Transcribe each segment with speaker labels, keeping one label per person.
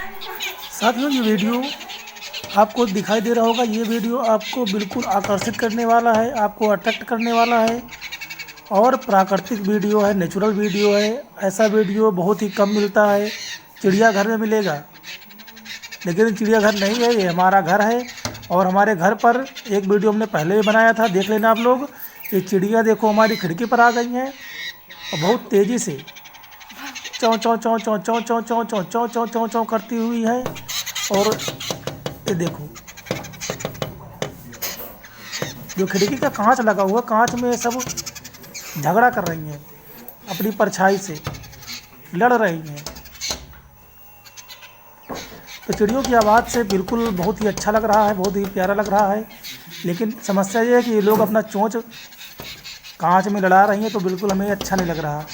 Speaker 1: साथियों, ये वीडियो आपको दिखाई दे रहा होगा, ये वीडियो आपको बिल्कुल आकर्षित करने वाला है, आपको अट्रैक्ट करने वाला है और प्राकृतिक वीडियो है, नेचुरल वीडियो है। ऐसा वीडियो बहुत ही कम मिलता है, चिड़ियाघर में मिलेगा, लेकिन चिड़ियाघर नहीं है, ये हमारा घर है। और हमारे घर पर एक वीडियो हमने पहले ही बनाया था, देख लेना आप लोग। ये चिड़िया देखो हमारी खिड़की पर आ गई हैं और बहुत तेज़ी से चौं चौं चौं चौं चौं चौं चौं चौं चौं चौं चौं चौं करती हुई है। और ये देखो, जो खिड़की का कांच लगा हुआ, कांच में सब झगड़ा कर रही हैं, अपनी परछाई से लड़ रही हैं। तो चिड़ियों की आवाज़ से बिल्कुल बहुत ही अच्छा लग रहा है, बहुत ही प्यारा लग रहा है। लेकिन समस्या ये है कि ये लोग अपना चोंच कांच में लड़ा रही हैं, तो बिल्कुल हमें अच्छा नहीं लग रहा।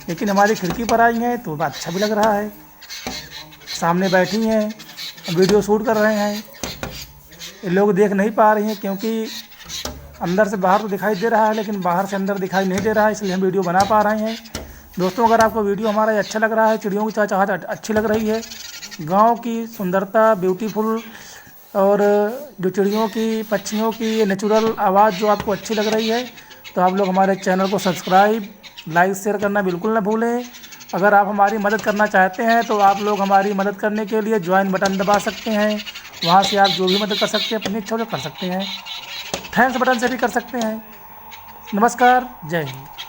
Speaker 1: लेकिन हमारी खिड़की पर आई हैं तो अच्छा भी लग रहा है। सामने बैठी हैं, वीडियो शूट कर रहे हैं। ये लोग देख नहीं पा रही हैं क्योंकि अंदर से बाहर तो दिखाई दे रहा है, लेकिन बाहर से अंदर दिखाई नहीं दे रहा है, इसलिए हम वीडियो बना पा रहे हैं। दोस्तों, अगर आपको वीडियो हमारा अच्छा लग रहा है, चिड़ियों की चहचहाहट अच्छी लग रही है, गांव की सुंदरता, ब्यूटीफुल, और जो चिड़ियों की, पक्षियों की नेचुरल आवाज़ जो आपको अच्छी लग रही है, तो आप लोग हमारे चैनल को सब्सक्राइब, लाइक, शेयर करना बिल्कुल ना भूलें। अगर आप हमारी मदद करना चाहते हैं तो आप लोग हमारी मदद करने के लिए ज्वाइन बटन दबा सकते हैं। वहाँ से आप जो भी मदद कर सकते हैं, अपनी इच्छा से कर सकते हैं। थैंक्स बटन से भी कर सकते हैं। नमस्कार, जय हिंद।